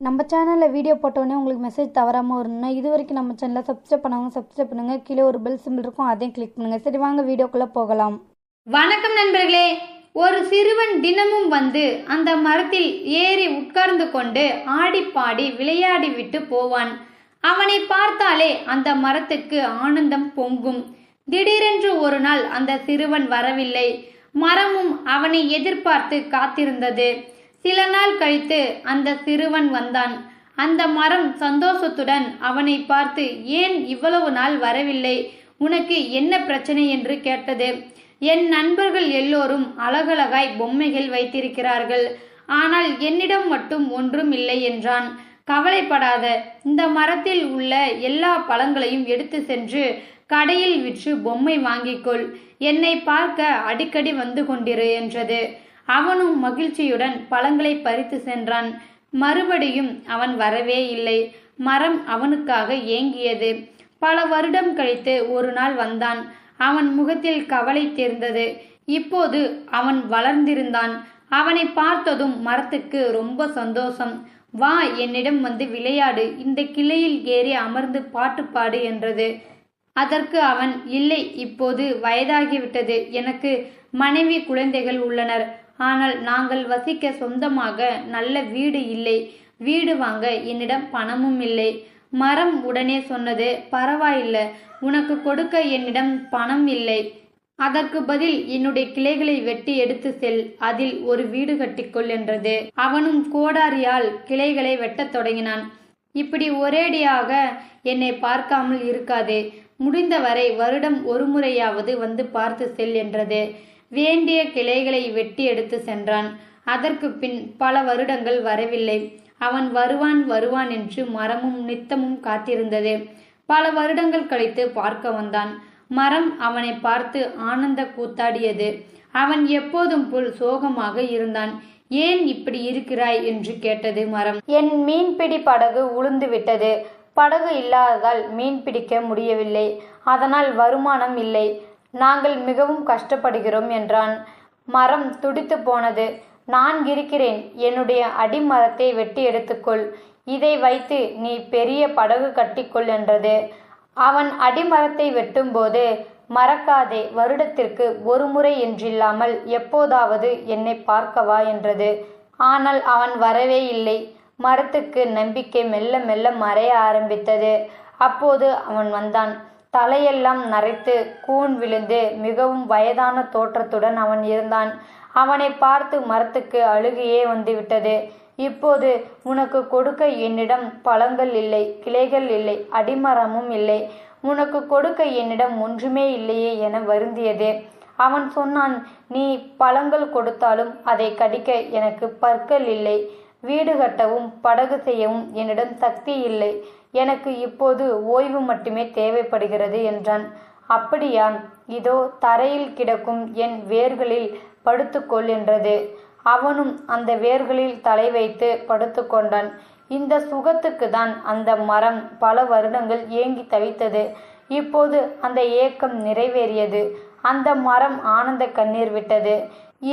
நம்ம சேனலில் வீடியோ போட்டோன்னே உங்களுக்கு மெசேஜ் தவறாமல் வரணும்னா இது வரைக்கும் நம்ம சேனலை சப்ஸ்கிரைப் பண்ணவங்க சப்ஸ்கிரைப் பண்ணுங்கள். கீழே ஒரு பெல் சிம்பிள் இருக்கும், அதையும் கிளிக் பண்ணுங்கள். சரி வாங்க வீடியோக்குள்ளே போகலாம். வணக்கம் நண்பர்களே. ஒரு சிறுவன் தினமும் வந்து அந்த மரத்தில் ஏறி உட்கார்ந்து கொண்டு ஆடி பாடி விளையாடி விட்டு போவான். அவனை பார்த்தாலே அந்த மரத்துக்கு ஆனந்தம் பொங்கும். திடீரென்று ஒரு நாள் அந்த சிறுவன் வரவில்லை. மரமும் அவனை எதிர்பார்த்து காத்திருந்தது. சில நாள் கழித்து அந்த சிறுவன் வந்தான். அந்த மரம் சந்தோஷத்துடன் அவனை பார்த்து, ஏன் இவ்வளவு நாள் வரவில்லை, உனக்கு என்ன பிரச்சனை என்று கேட்டது. என் நண்பர்கள் எல்லோரும் அழகழகாய் பொம்மைகள் வைத்திருக்கிறார்கள், ஆனால் என்னிடம் மட்டும் ஒன்றும் இல்லை என்றான். கவலைப்படாத, இந்த மரத்தில் உள்ள எல்லா பழங்களையும் எடுத்து சென்று கடையில் விற்று பொம்மை வாங்கிக்கொள், என்னை பார்க்க அடிக்கடி வந்து கொண்டிரு என்றது. அவனும் மகிழ்ச்சியுடன் பழங்களை பறித்து சென்றான். மறுபடியும் அவன் வரவே இல்லை. மரம் அவனுக்காக ஏங்கியது. பல வருடம் கழித்து ஒரு நாள் வந்தான். அவன் முகத்தில் கவலை தெரிந்தது. இப்போது அவன் வளர்ந்திருந்தான். அவனை பார்த்ததும் மரத்துக்கு ரொம்ப சந்தோஷம். வா, என்னிடம் வந்து விளையாடு, இந்த கிளையில் ஏறி அமர்ந்து பாட்டு பாடு என்றது. அதற்கு அவன், இல்லை, இப்போது வயதாகிவிட்டது, எனக்கு மனைவி குழந்தைகள் உள்ளனர், ஆனால் நாங்கள் வசிக்க சொந்தமாக நல்ல வீடு இல்லை, வீடு வாங்க என்னிடம் பணமும் இல்லை. மரம் உடனே சொன்னது, பரவாயில்லை, உனக்கு கொடுக்க என்னிடம் பணம் இல்லை, அதற்கு பதில் என்னுடைய கிளைகளை வெட்டி எடுத்து செல், அதில் ஒரு வீடு கட்டிக்கொள் என்றது. அவனும் கோடாரியால் கிளைகளை வெட்டத் தொடங்கினான். இப்படி ஒரேடியாக என்னை பார்க்காமல் இருக்காதே, முடிந்தவரை வருடம் ஒரு முறையாவது வந்து பார்த்து செல் என்றது. வேண்டிய கிளைகளை வெட்டி எடுத்து சென்றான். அதற்கு பின் பல வருடங்கள் வரவில்லை. அவன் வருவான் வருவான் என்று மரமும் நித்தமும் காத்திருந்தது. பல வருடங்கள் கழித்து பார்க்க வந்தான். மரம் அவனை பார்த்து ஆனந்த கூத்தாடியது. அவன் எப்போதும் போல் சோகமாக இருந்தான். ஏன் இப்படி இருக்கிறாய் என்று கேட்டது மரம். என் மீன்பிடி படகு உளுந்து விட்டது. படகு இல்லாததால் மீன் பிடிக்க முடியவில்லை, அதனால் வருமானம் இல்லை, நாங்கள் மிகவும் கஷ்டப்படுகிறோம் என்றான். மரம் துடித்து போனது. நான் இருக்கிறேன், என்னுடைய அடிமரத்தை வெட்டி எடுத்துக்கொள், இதை வைத்து நீ பெரிய படகு கட்டிக்கொள் என்றது. அவன் அடிமரத்தை வெட்டும்போது, மறக்காதே, வருடத்திற்கு ஒரு முறை என்றில்லாமல் எப்போதாவது என்னை பார்க்கவா என்றது. ஆனால் அவன் வரவே இல்லை. மரத்துக்கு நம்பிக்கை மெல்ல மெல்ல மறைய ஆரம்பித்தது. அப்போது அவன் வந்தான். தலையெல்லாம் நரைத்து கூன் விழுந்து மிகவும் வயதான தோற்றத்துடன் அவன் இருந்தான். அவனை பார்த்து மரத்துக்கு அழுகையே வந்துவிட்டது. இப்போது உனக்கு கொடுக்க என்னிடம் பழங்கள் இல்லை, கிளைகள் இல்லை, அடிமரமும் இல்லை, உனக்கு கொடுக்க என்னிடம் ஒன்றுமே இல்லையே என வருந்தியது. அவன் சொன்னான், நீ பழங்கள் கொடுத்தாலும் அதை கடிக்க எனக்கு பற்கள் இல்லை, வீடு கட்டவும் படகு செய்யவும் என்னிடம் சக்தி இல்லை, எனக்கு இப்போது ஓய்வு மட்டுமே தேவைப்படுகிறது என்றான். அப்படியா, இதோ தரையில் கிடக்கும் என் வேர்களில் படுத்துக்கொள் என்றது. அவனும் அந்த வேர்களில் தலை வைத்து படுத்துக்கொண்டான். இந்த சுகத்துக்கு தான் அந்த மரம் பல வருடங்கள் ஏங்கி தவித்தது. இப்போது அந்த ஏக்கம் நிறைவேறியது. அந்த மரம் ஆனந்த கண்ணீர் விட்டது.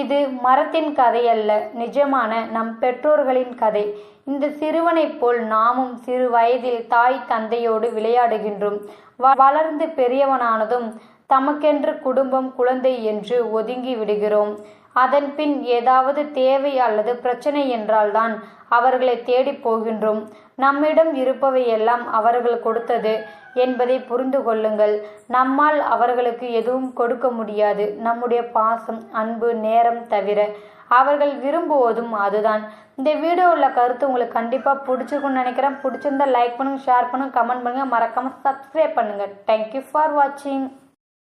இது மரத்தின் கதையல்ல, நிஜமான நம் பெற்றோர்களின் கதை. இந்த சிறுவனைப் போல் நாமும் சிறு வயதில் தாய் தந்தையோடு விளையாடுகின்றோம். வளர்ந்து பெரியவனானதும் தமக்கென்று குடும்பம் குழந்தை என்று ஒதுங்கி விடுகிறோம். அதன் பின் ஏதாவது தேவை அல்லது பிரச்சனை என்றால்தான் அவர்களை தேடி போகின்றோம். நம்மிடம் இருப்பவையெல்லாம் அவர்கள் கொடுத்தது என்பதை புரிந்து கொள்ளுங்கள். நம்மால் அவர்களுக்கு எதுவும் கொடுக்க முடியாது, நம்முடைய பாசம், அன்பு, நேரம் தவிர. அவர்கள் விரும்புவதும் அதுதான். இந்த வீடியோ உள்ள கருத்து உங்களுக்கு கண்டிப்பாக பிடிச்சிருக்குன்னு நினைக்கிறேன். பிடிச்சிருந்தா லைக் பண்ணுங்கள், ஷேர் பண்ணுங்கள், கமெண்ட் பண்ணுங்கள், மறக்காமல் சப்ஸ்கிரைப் பண்ணுங்கள். தேங்க்யூ ஃபார் வாட்சிங்.